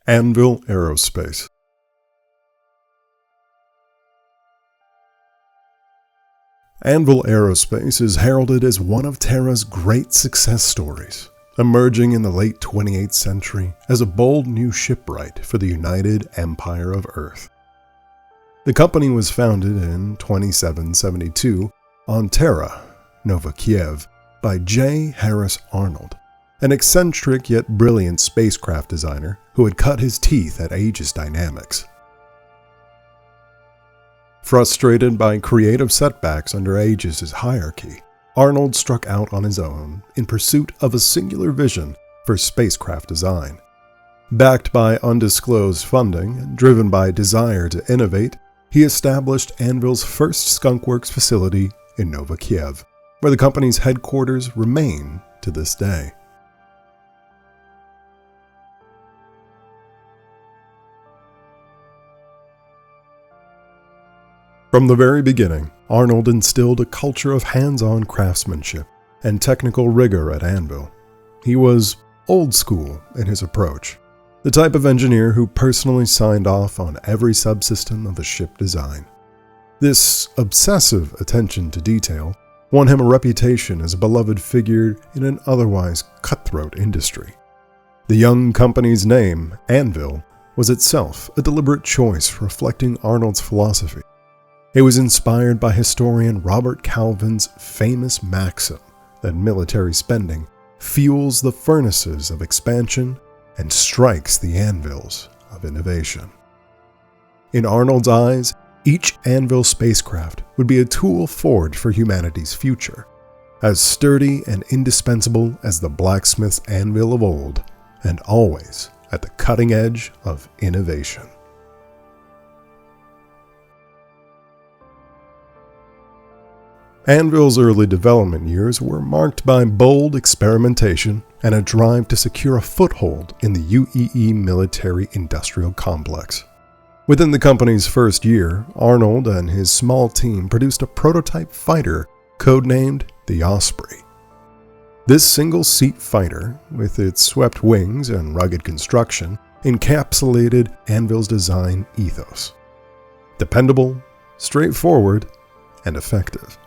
Anvil Aerospace. Anvil Aerospace is heralded as one of Terra's great success stories, emerging in the late 28th century as a bold new shipwright for the United Empire of Earth. The company was founded in 2772 on Terra, Nova Kiev, by J. Harris Arnnold, an eccentric yet brilliant spacecraft designer who had cut his teeth at Aegis Dynamics. Frustrated by creative setbacks under Aegis's hierarchy, Arnnold struck out on his own in pursuit of a singular vision for spacecraft design. Backed by undisclosed funding and driven by a desire to innovate, he established Anvil's first skunkworks facility in Nova Kiev, where the company's headquarters remain to this day. From the very beginning, Arnnold instilled a culture of hands-on craftsmanship and technical rigor at Anvil. He was old school in his approach, the type of engineer who personally signed off on every subsystem of a ship design. This obsessive attention to detail won him a reputation as a beloved figure in an otherwise cutthroat industry. The young company's name, Anvil, was itself a deliberate choice reflecting Arnnold's philosophy. It was inspired by historian Robert Calvin's famous maxim that military spending fuels the furnaces of expansion and strikes the anvils of innovation. In Arnnold's eyes, each Anvil spacecraft would be a tool forged for humanity's future, as sturdy and indispensable as the blacksmith's anvil of old, and always at the cutting edge of innovation. Anvil's early development years were marked by bold experimentation and a drive to secure a foothold in the UEE military-industrial complex. Within the company's first year, Arnnold and his small team produced a prototype fighter codenamed the Osprey. This single-seat fighter, with its swept wings and rugged construction, encapsulated Anvil's design ethos: dependable, straightforward, and effective.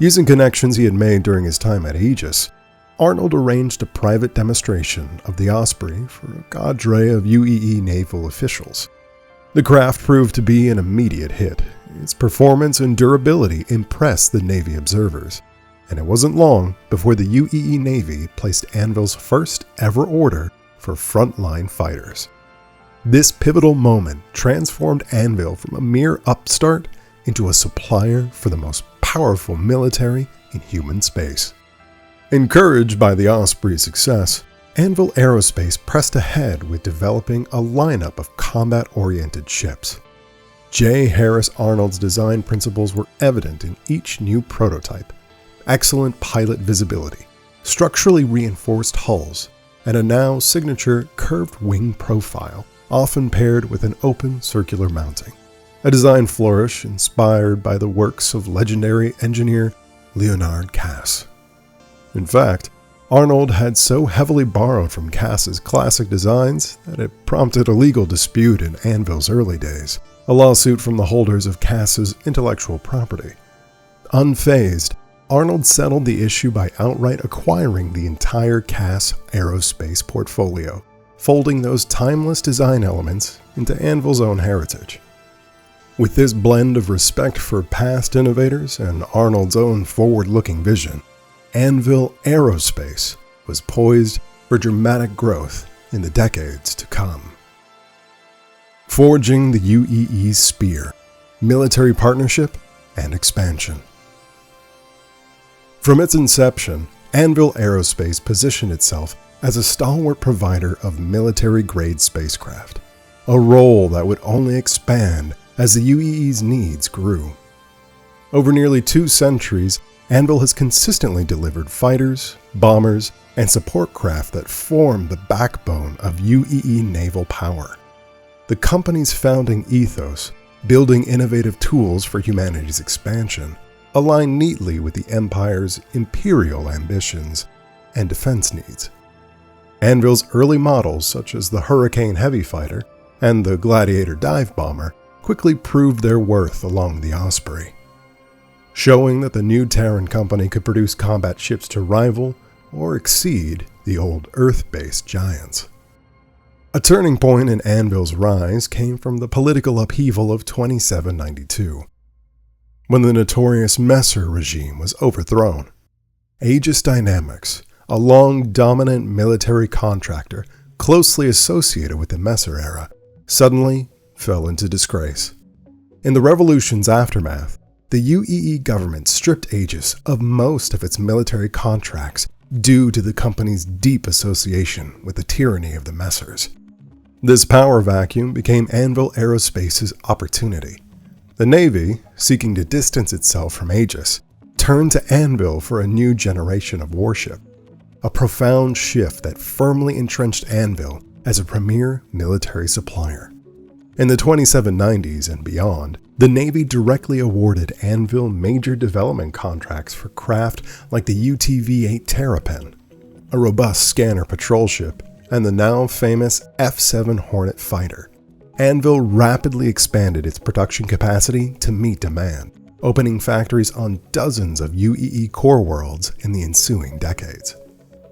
Using connections he had made during his time at Aegis, Arnnold arranged a private demonstration of the Osprey for a cadre of UEE naval officials. The craft proved to be an immediate hit. Its performance and durability impressed the Navy observers, and it wasn't long before the UEE Navy placed Anvil's first ever order for frontline fighters. This pivotal moment transformed Anvil from a mere upstart into a supplier for the most powerful military in human space. Encouraged by the Osprey's success, Anvil Aerospace pressed ahead with developing a lineup of combat-oriented ships. J. Harris Arnnold's design principles were evident in each new prototype: excellent pilot visibility, structurally reinforced hulls, and a now signature curved wing profile, often paired with an open circular mounting. A design flourish inspired by the works of legendary engineer Leonard Cass. In fact, Arnnold had so heavily borrowed from Cass's classic designs that it prompted a legal dispute in Anvil's early days, a lawsuit from the holders of Cass's intellectual property. Unfazed, Arnnold settled the issue by outright acquiring the entire Cass Aerospace portfolio, folding those timeless design elements into Anvil's own heritage. With this blend of respect for past innovators and Arnnold's own forward-looking vision, Anvil Aerospace was poised for dramatic growth in the decades to come. Forging the UEE's spear, military partnership, and expansion. From its inception, Anvil Aerospace positioned itself as a stalwart provider of military-grade spacecraft, a role that would only expand as the UEE's needs grew. Over nearly 2 centuries, Anvil has consistently delivered fighters, bombers, and support craft that form the backbone of UEE naval power. The company's founding ethos, building innovative tools for humanity's expansion, align neatly with the Empire's imperial ambitions and defense needs. Anvil's early models, such as the Hurricane Heavy Fighter and the Gladiator Dive Bomber, quickly proved their worth along the Osprey, showing that the new Terran company could produce combat ships to rival or exceed the old Earth-based giants. A turning point in Anvil's rise came from the political upheaval of 2792, when the notorious Messer regime was overthrown. Aegis Dynamics, a long dominant military contractor closely associated with the Messer era, suddenly fell into disgrace. In the revolution's aftermath, the UEE government stripped Aegis of most of its military contracts due to the company's deep association with the tyranny of the Messers. This power vacuum became Anvil Aerospace's opportunity. The Navy, seeking to distance itself from Aegis, turned to Anvil for a new generation of warship, a profound shift that firmly entrenched Anvil as a premier military supplier. In the 2790s and beyond, the Navy directly awarded Anvil major development contracts for craft like the UTV-8 Terrapin, a robust scanner patrol ship, and the now famous F-7 Hornet fighter. Anvil rapidly expanded its production capacity to meet demand, opening factories on dozens of UEE core worlds in the ensuing decades.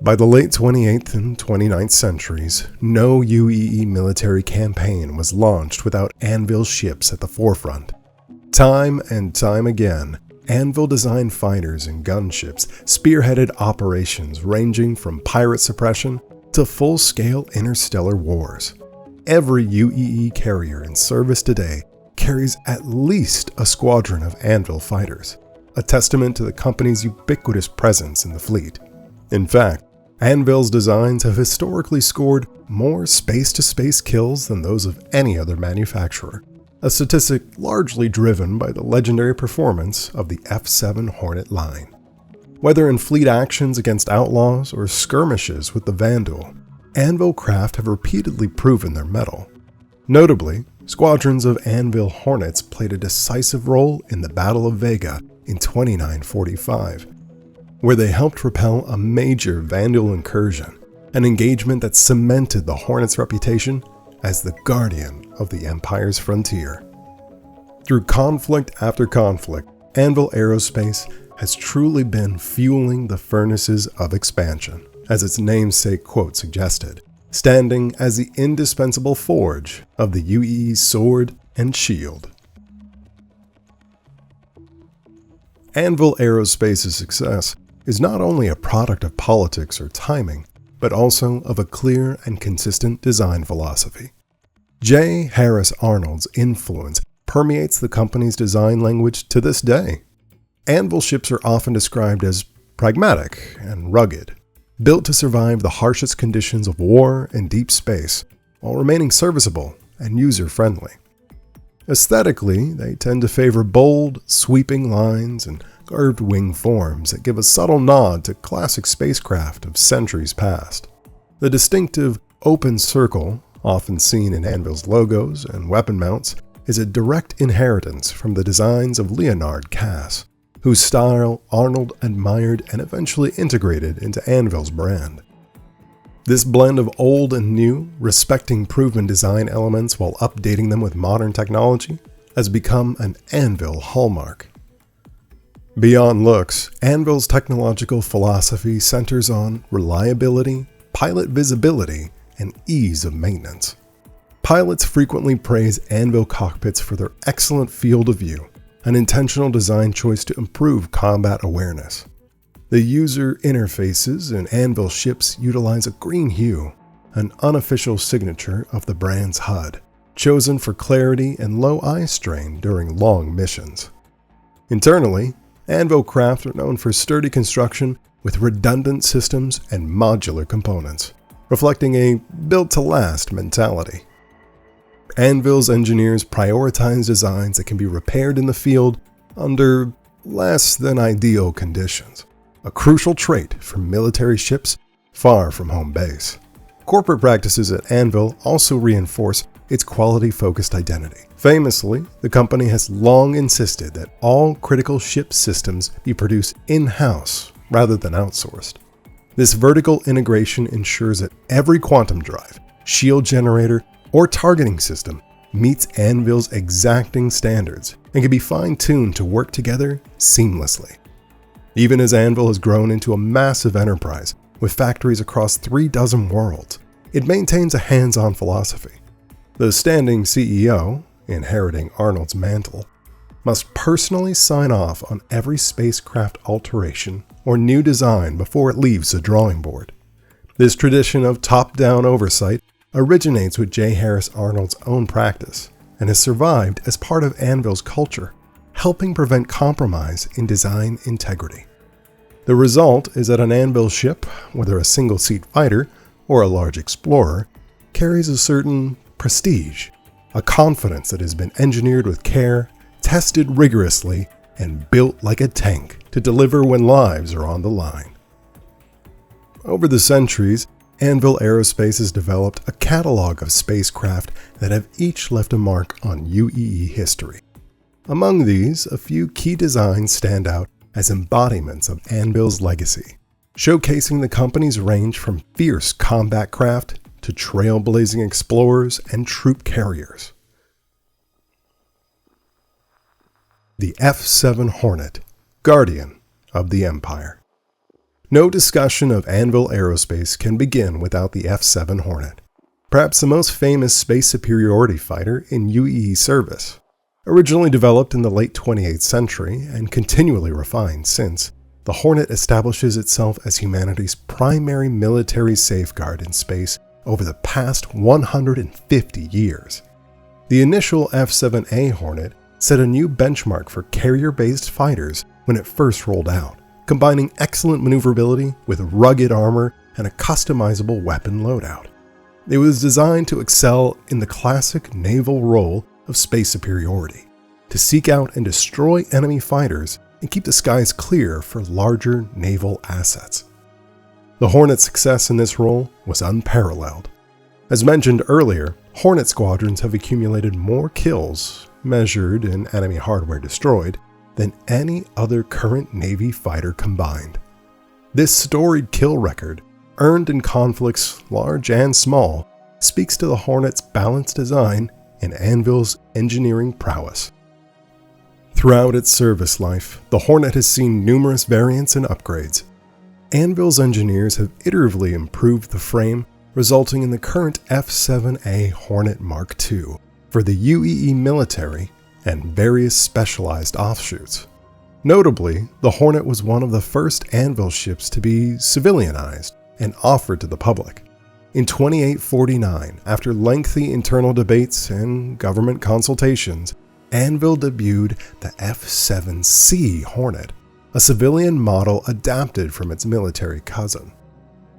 By the late 28th and 29th centuries, no UEE military campaign was launched without Anvil ships at the forefront. Time and time again, Anvil designed fighters and gunships spearheaded operations ranging from pirate suppression to full-scale interstellar wars. Every UEE carrier in service today carries at least a squadron of Anvil fighters, a testament to the company's ubiquitous presence in the fleet. In fact, Anvil's designs have historically scored more space-to-space kills than those of any other manufacturer, a statistic largely driven by the legendary performance of the F-7 Hornet line. Whether in fleet actions against outlaws or skirmishes with the Vandal, Anvil craft have repeatedly proven their mettle. Notably, squadrons of Anvil Hornets played a decisive role in the Battle of Vega in 2945, where they helped repel a major Vandal incursion, an engagement that cemented the Hornets' reputation as the guardian of the Empire's frontier. Through conflict after conflict, Anvil Aerospace has truly been fueling the furnaces of expansion, as its namesake quote suggested, standing as the indispensable forge of the UEE sword and shield. Anvil Aerospace's success is not only a product of politics or timing, but also of a clear and consistent design philosophy. J. Harris Arnold's influence permeates the company's design language to this day. Anvil ships are often described as pragmatic and rugged, built to survive the harshest conditions of war and deep space, while remaining serviceable and user-friendly. Aesthetically, they tend to favor bold, sweeping lines and curved wing forms that give a subtle nod to classic spacecraft of centuries past. The distinctive open circle, often seen in Anvil's logos and weapon mounts, is a direct inheritance from the designs of Leonard Cass, whose style Arnold admired and eventually integrated into Anvil's brand. This blend of old and new, respecting proven design elements while updating them with modern technology, has become an Anvil hallmark. Beyond looks, Anvil's technological philosophy centers on reliability, pilot visibility, and ease of maintenance. Pilots frequently praise Anvil cockpits for their excellent field of view, an intentional design choice to improve combat awareness. The user interfaces in Anvil ships utilize a green hue, an unofficial signature of the brand's HUD, chosen for clarity and low eye strain during long missions. Internally, Anvil craft are known for sturdy construction with redundant systems and modular components, reflecting a built-to-last mentality. Anvil's engineers prioritize designs that can be repaired in the field under less than ideal conditions, a crucial trait for military ships far from home base. Corporate practices at Anvil also reinforce its quality-focused identity. Famously, the company has long insisted that all critical ship systems be produced in-house rather than outsourced. This vertical integration ensures that every quantum drive, shield generator, or targeting system meets Anvil's exacting standards and can be fine-tuned to work together seamlessly. Even as Anvil has grown into a massive enterprise with factories across 36 worlds, it maintains a hands-on philosophy. The standing CEO, inheriting Arnold's mantle, must personally sign off on every spacecraft alteration or new design before it leaves the drawing board. This tradition of top-down oversight originates with J. Harris Arnold's own practice and has survived as part of Anvil's culture, helping prevent compromise in design integrity. The result is that an Anvil ship, whether a single-seat fighter or a large explorer, carries a certain prestige, a confidence that has been engineered with care, tested rigorously, and built like a tank to deliver when lives are on the line. Over the centuries, Anvil Aerospace has developed a catalog of spacecraft that have each left a mark on UEE history. Among these, a few key designs stand out as embodiments of Anvil's legacy, showcasing the company's range from fierce combat craft to trailblazing explorers and troop carriers. The F-7 Hornet, Guardian of the Empire. No discussion of Anvil Aerospace can begin without the F-7 Hornet, perhaps the most famous space superiority fighter in UEE service. Originally developed in the late 28th century and continually refined since, the Hornet establishes itself as humanity's primary military safeguard in space over the past 150 years. The initial F-7A Hornet set a new benchmark for carrier-based fighters when it first rolled out, combining excellent maneuverability with rugged armor and a customizable weapon loadout. It was designed to excel in the classic naval role of space superiority, to seek out and destroy enemy fighters and keep the skies clear for larger naval assets. The Hornet's success in this role was unparalleled. As mentioned earlier, Hornet squadrons have accumulated more kills, measured in enemy hardware destroyed, than any other current Navy fighter combined. This storied kill record, earned in conflicts large and small, speaks to the Hornet's balanced design and Anvil's engineering prowess. Throughout its service life, the Hornet has seen numerous variants and upgrades. Anvil's engineers have iteratively improved the frame, resulting in the current F-7A Hornet Mark II for the UEE military and various specialized offshoots. Notably, the Hornet was one of the first Anvil ships to be civilianized and offered to the public. In 2849, after lengthy internal debates and government consultations, Anvil debuted the F-7C Hornet, a civilian model adapted from its military cousin.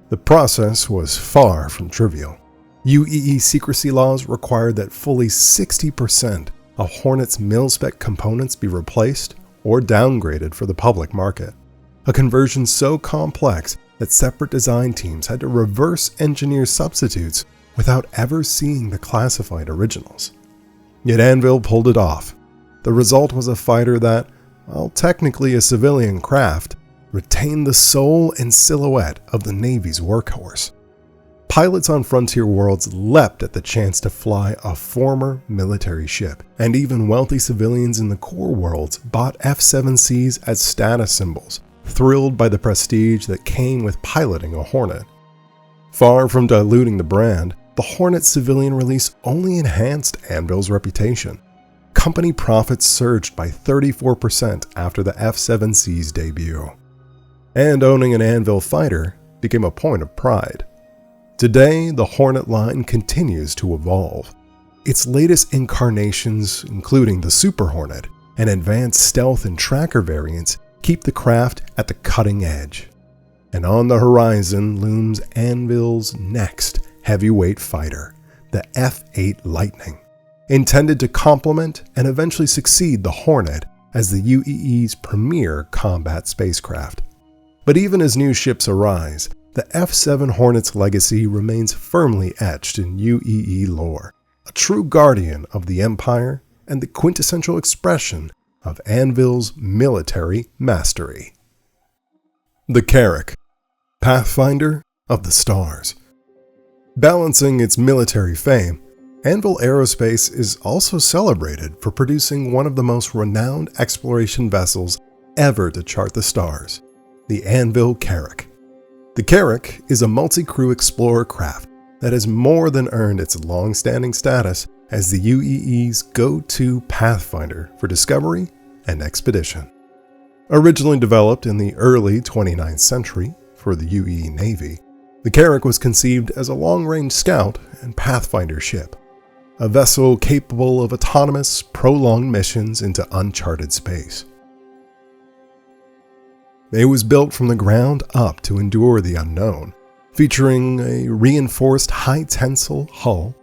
The process was far from trivial. UEE secrecy laws required that fully 60% of Hornet's mil-spec components be replaced or downgraded for the public market, a conversion so complex that separate design teams had to reverse engineer substitutes without ever seeing the classified originals. Yet Anvil pulled it off. The result was a fighter that, while technically a civilian craft, retained the soul and silhouette of the Navy's workhorse. Pilots on frontier worlds leapt at the chance to fly a former military ship, and even wealthy civilians in the core worlds bought F-7Cs as status symbols, thrilled by the prestige that came with piloting a Hornet. Far from diluting the brand, the Hornet civilian release only enhanced Anvil's reputation. Company profits surged by 34% after the F-7C's debut. And owning an Anvil fighter became a point of pride. Today, the Hornet line continues to evolve. Its latest incarnations, including the Super Hornet and advanced stealth and tracker variants, keep the craft at the cutting edge. And on the horizon looms Anvil's next heavyweight fighter, the F-8 Lightning, intended to complement and eventually succeed the Hornet as the UEE's premier combat spacecraft. But even as new ships arise, the F-7 Hornet's legacy remains firmly etched in UEE lore, a true guardian of the Empire and the quintessential expression of Anvil's military mastery. The Carrack. pathfinder of the stars. Balancing its military fame, Anvil Aerospace is also celebrated for producing one of the most renowned exploration vessels ever to chart the stars, the Anvil Carrack. The Carrack is a multi-crew explorer craft that has more than earned its long-standing status as the UEE's go-to pathfinder for discovery and expedition. Originally developed in the early 29th century for the UEE Navy, the Carrack was conceived as a long-range scout and pathfinder ship, a vessel capable of autonomous, prolonged missions into uncharted space. It was built from the ground up to endure the unknown, featuring a reinforced high-tensile hull,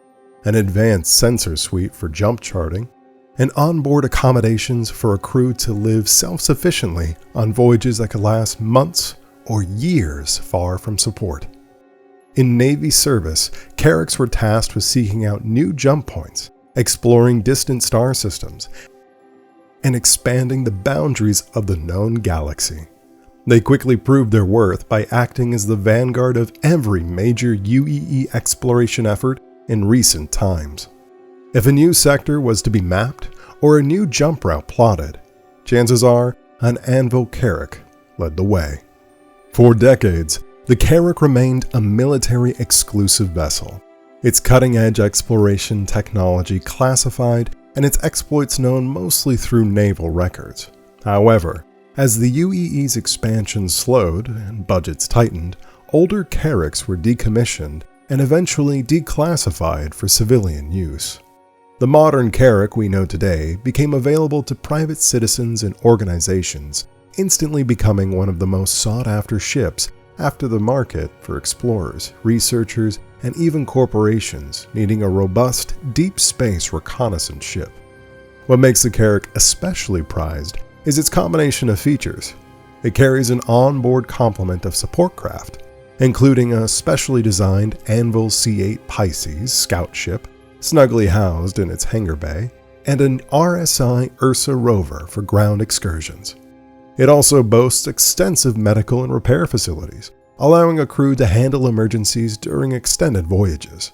an advanced sensor suite for jump charting, and onboard accommodations for a crew to live self-sufficiently on voyages that could last months or years far from support. In Navy service, Carracks were tasked with seeking out new jump points, exploring distant star systems, and expanding the boundaries of the known galaxy. They quickly proved their worth by acting as the vanguard of every major UEE exploration effort in recent times. If a new sector was to be mapped or a new jump route plotted, chances are an Anvil Carrack led the way. For decades, the Carrack remained a military-exclusive vessel, its cutting-edge exploration technology classified and its exploits known mostly through naval records. However, as the UEE's expansion slowed and budgets tightened, older Carracks were decommissioned and eventually declassified for civilian use. The modern Carrack we know today became available to private citizens and organizations, instantly becoming one of the most sought-after ships after the market for explorers, researchers, and even corporations needing a robust, deep space reconnaissance ship. What makes the Carrack especially prized is its combination of features. It carries an onboard complement of support craft, including a specially designed Anvil C-8 Pisces scout ship, snugly housed in its hangar bay, and an RSI Ursa rover for ground excursions. It also boasts extensive medical and repair facilities, allowing a crew to handle emergencies during extended voyages.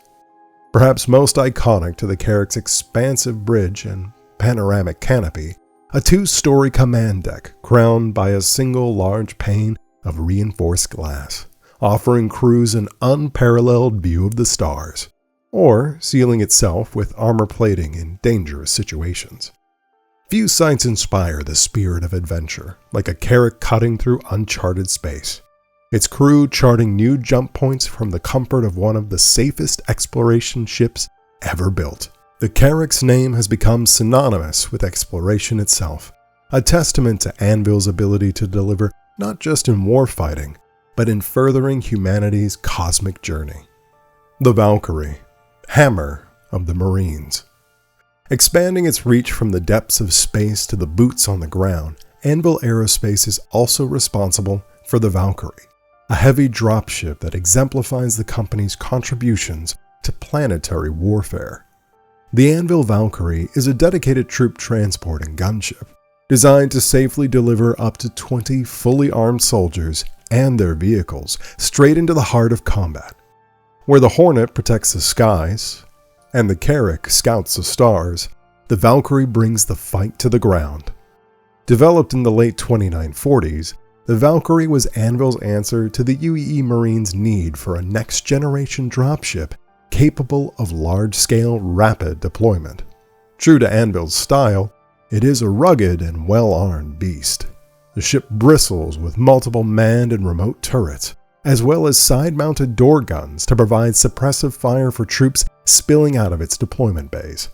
Perhaps most iconic to the Carrack's expansive bridge and panoramic canopy, a two-story command deck crowned by a single large pane of reinforced glass, offering crews an unparalleled view of the stars, or sealing itself with armor plating in dangerous situations. Few sights inspire the spirit of adventure like a Carrack cutting through uncharted space, its crew charting new jump points from the comfort of one of the safest exploration ships ever built. The Carrack's name has become synonymous with exploration itself, a testament to Anvil's ability to deliver not just in warfighting, but in furthering humanity's cosmic journey. The Valkyrie, hammer of the Marines. Expanding its reach from the depths of space to the boots on the ground, Anvil Aerospace is also responsible for the Valkyrie, a heavy dropship that exemplifies the company's contributions to planetary warfare. The Anvil Valkyrie is a dedicated troop transport and gunship, designed to safely deliver up to 20 fully armed soldiers and their vehicles straight into the heart of combat. Where the Hornet protects the skies, and the Carrack scouts the stars, the Valkyrie brings the fight to the ground. Developed in the late 2940s, the Valkyrie was Anvil's answer to the UEE Marines' need for a next-generation dropship capable of large-scale, rapid deployment. True to Anvil's style, it is a rugged and well-armed beast. The ship bristles with multiple manned and remote turrets, as well as side-mounted door guns to provide suppressive fire for troops spilling out of its deployment bays.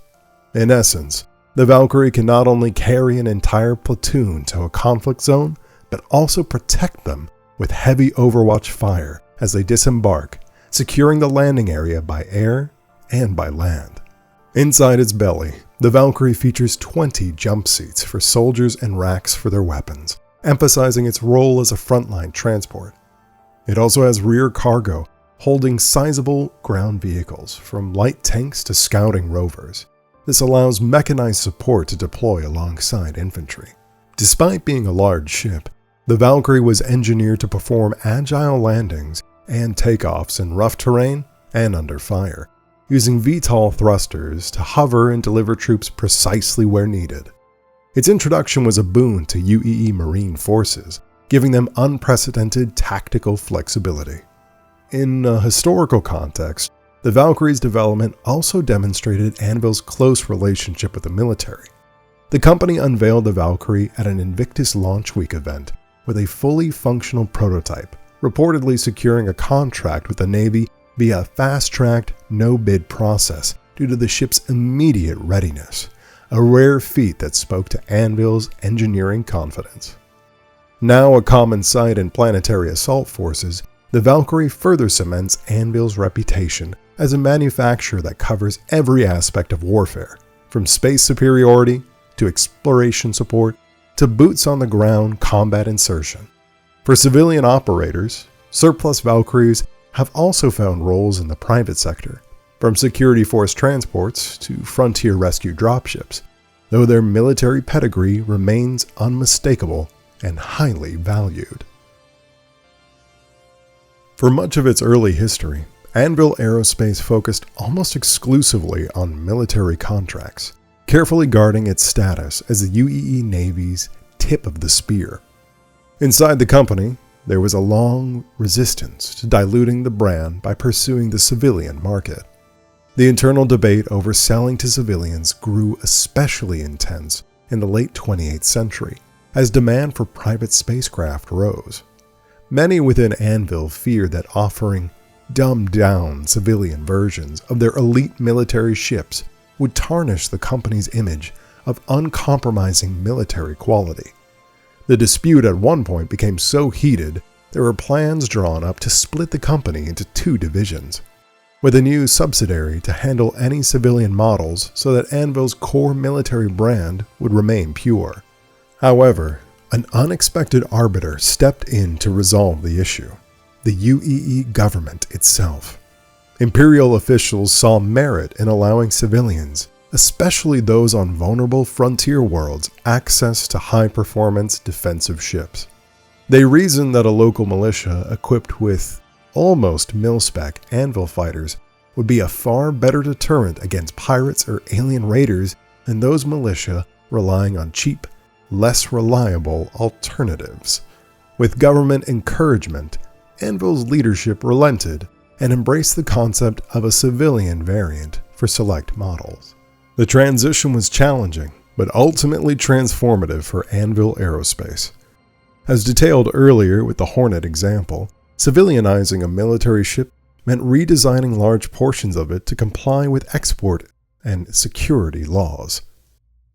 In essence, the Valkyrie can not only carry an entire platoon to a conflict zone, but also protect them with heavy overwatch fire as they disembark, securing the landing area by air and by land. Inside its belly, the Valkyrie features 20 jump seats for soldiers and racks for their weapons, emphasizing its role as a frontline transport. It also has rear cargo, holding sizable ground vehicles, from light tanks to scouting rovers. This allows mechanized support to deploy alongside infantry. Despite being a large ship, The Valkyrie was engineered to perform agile landings and takeoffs in rough terrain and under fire, using VTOL thrusters to hover and deliver troops precisely where needed. Its introduction was a boon to UEE Marine forces, giving them unprecedented tactical flexibility. In a historical context, the Valkyrie's development also demonstrated Anvil's close relationship with the military. The company unveiled the Valkyrie at an Invictus Launch Week event with a fully functional prototype, reportedly securing a contract with the Navy via a fast-tracked, no-bid process due to the ship's immediate readiness, a rare feat that spoke to Anvil's engineering confidence. Now a common sight in planetary assault forces, the Valkyrie further cements Anvil's reputation as a manufacturer that covers every aspect of warfare, from space superiority to exploration support to boots-on-the-ground combat insertion. For civilian operators, surplus Valkyries have also found roles in the private sector, from security force transports to frontier rescue dropships, though their military pedigree remains unmistakable and highly valued. For much of its early history, Anvil Aerospace focused almost exclusively on military contracts, carefully guarding its status as the UEE Navy's tip of the spear. Inside the company, there was a long resistance to diluting the brand by pursuing the civilian market. The internal debate over selling to civilians grew especially intense in the late 28th century, as demand for private spacecraft rose. Many within Anvil feared that offering dumbed-down civilian versions of their elite military ships would tarnish the company's image of uncompromising military quality. The dispute at one point became so heated, there were plans drawn up to split the company into two divisions, with a new subsidiary to handle any civilian models so that Anvil's core military brand would remain pure. However, an unexpected arbiter stepped in to resolve the issue: the UEE government itself. Imperial officials saw merit in allowing civilians, especially those on vulnerable frontier worlds, access to high-performance defensive ships. They reasoned that a local militia equipped with almost mil-spec Anvil fighters would be a far better deterrent against pirates or alien raiders than those militia relying on cheap, less reliable alternatives. With government encouragement, Anvil's leadership relented and embraced the concept of a civilian variant for select models. The transition was challenging, but ultimately transformative for Anvil Aerospace. As detailed earlier with the Hornet example, civilianizing a military ship meant redesigning large portions of it to comply with export and security laws.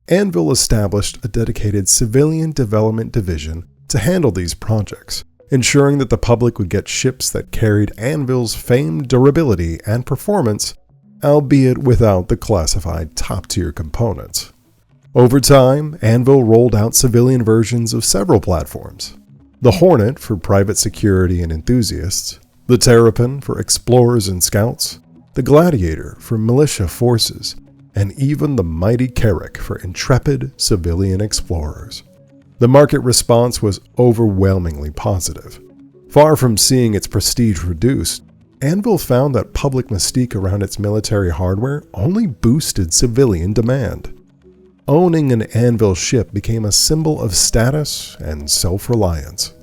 Anvil established a dedicated civilian development division to handle these projects, ensuring that the public would get ships that carried Anvil's famed durability and performance, albeit without the classified top-tier components. Over time, Anvil rolled out civilian versions of several platforms: the Hornet for private security and enthusiasts, the Terrapin for explorers and scouts, the Gladiator for militia forces, and even the mighty Carrack for intrepid civilian explorers. The market response was overwhelmingly positive. Far from seeing its prestige reduced, Anvil found that public mystique around its military hardware only boosted civilian demand. Owning an Anvil ship became a symbol of status and self-reliance,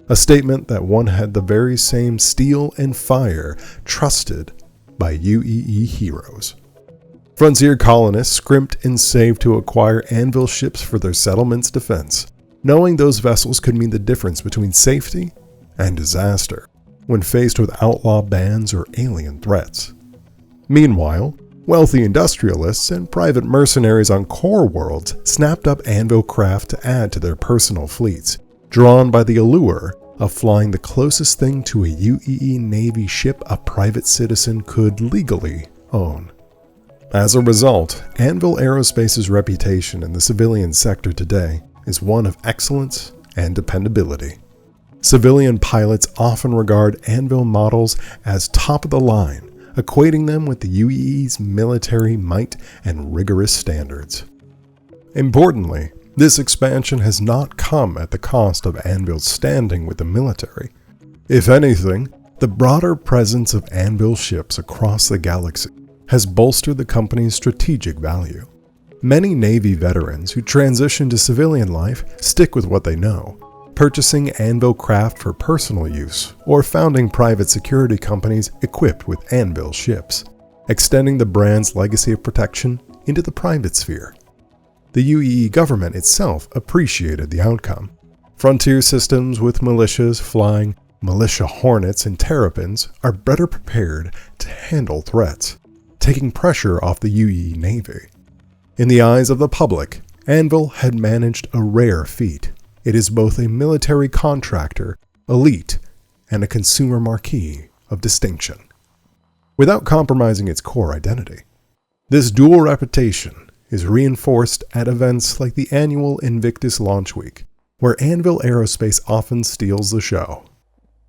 a statement that one had the very same steel and fire trusted by UEE heroes. Frontier colonists scrimped and saved to acquire Anvil ships for their settlement's defense, knowing those vessels could mean the difference between safety and disaster when faced with outlaw bands or alien threats. Meanwhile, wealthy industrialists and private mercenaries on core worlds snapped up Anvil craft to add to their personal fleets, drawn by the allure of flying the closest thing to a UEE Navy ship a private citizen could legally own. As a result, Anvil Aerospace's reputation in the civilian sector today is one of excellence and dependability. Civilian pilots often regard Anvil models as top of the line, equating them with the UEE's military might and rigorous standards. Importantly, This expansion has not come at the cost of Anvil's standing with the military. If anything, the broader presence of Anvil ships across the galaxy has bolstered the company's strategic value. Many Navy veterans who transition to civilian life stick with what they know, purchasing Anvil craft for personal use or founding private security companies equipped with Anvil ships, extending the brand's legacy of protection into the private sphere. The UEE government itself appreciated the outcome. Frontier systems with militias flying militia hornets and terrapins are better prepared to handle threats, taking pressure off the UEE Navy. In the eyes of the public, Anvil had managed a rare feat. It is both a military contractor, elite, and a consumer marquee of distinction, without compromising its core identity. This dual reputation is reinforced at events like the annual Invictus Launch Week, where Anvil Aerospace often steals the show.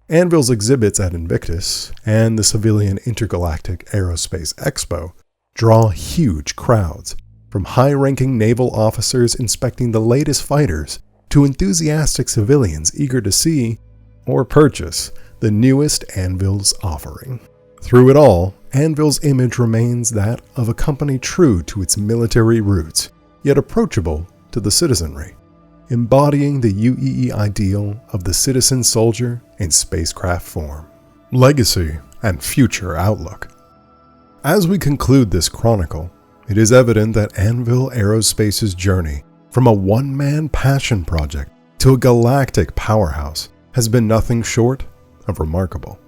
Anvil's exhibits at Invictus and the Civilian Intergalactic Aerospace Expo draw huge crowds, from high-ranking naval officers inspecting the latest fighters to enthusiastic civilians eager to see or purchase the newest Anvil's offering. Through it all, Anvil's image remains that of a company true to its military roots, yet approachable to the citizenry, embodying the UEE ideal of the citizen soldier in spacecraft form, legacy, and future outlook. As we conclude this chronicle, it is evident that Anvil Aerospace's journey from a one-man passion project to a galactic powerhouse has been nothing short of remarkable.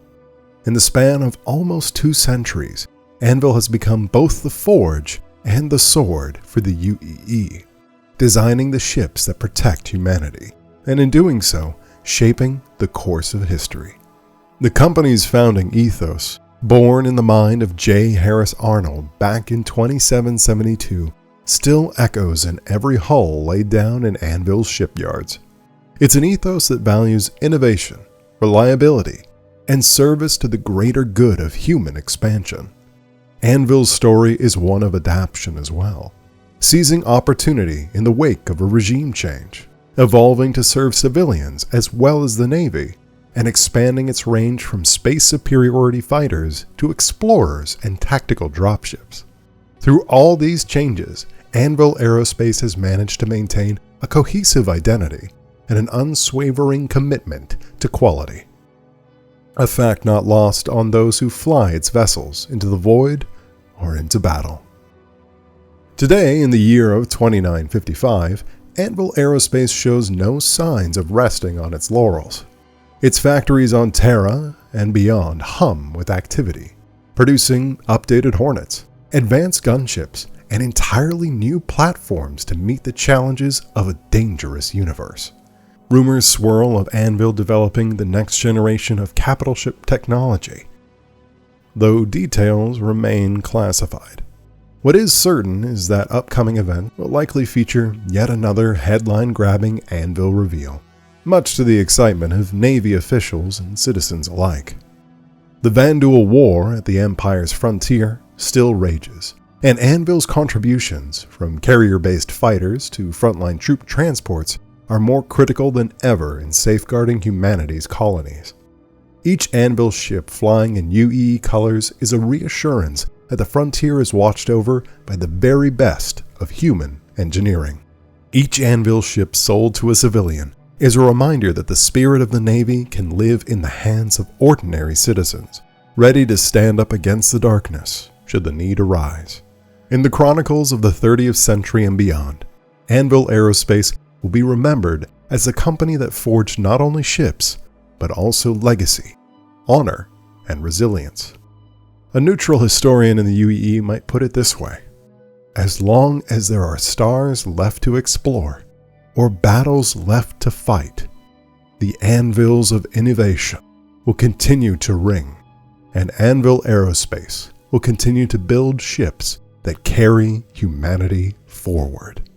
In the span of almost 2 centuries, Anvil has become both the forge and the sword for the UEE, designing the ships that protect humanity, and in doing so, shaping the course of history. The company's founding ethos, born in the mind of J. Harris Arnnold back in 2772, still echoes in every hull laid down in Anvil's shipyards. It's an ethos that values innovation, reliability, and service to the greater good of human expansion. Anvil's story is one of adaptation as well, seizing opportunity in the wake of a regime change, evolving to serve civilians as well as the Navy, and expanding its range from space superiority fighters to explorers and tactical dropships. Through all these changes, Anvil Aerospace has managed to maintain a cohesive identity and an unswavering commitment to quality. A fact not lost on those who fly its vessels into the void or into battle. Today, in the year of 2955, Anvil Aerospace shows no signs of resting on its laurels. Its factories on Terra and beyond hum with activity, producing updated Hornets, advanced gunships, and entirely new platforms to meet the challenges of a dangerous universe. Rumors swirl of Anvil developing the next generation of capital ship technology, though details remain classified. What is certain is that upcoming event will likely feature yet another headline-grabbing Anvil reveal, much to the excitement of Navy officials and citizens alike. The Vanduul War at the Empire's frontier still rages, and Anvil's contributions, from carrier-based fighters to frontline troop transports, are more critical than ever in safeguarding humanity's colonies. Each Anvil ship flying in UEE colors is a reassurance that the frontier is watched over by the very best of human engineering. Each Anvil ship sold to a civilian is a reminder that the spirit of the Navy can live in the hands of ordinary citizens, ready to stand up against the darkness should the need arise. In the chronicles of the 30th century and beyond, Anvil Aerospace will be remembered as the company that forged not only ships, but also legacy, honor, and resilience. A neutral historian in the UEE might put it this way: as long as there are stars left to explore, or battles left to fight, the anvils of innovation will continue to ring, and Anvil Aerospace will continue to build ships that carry humanity forward.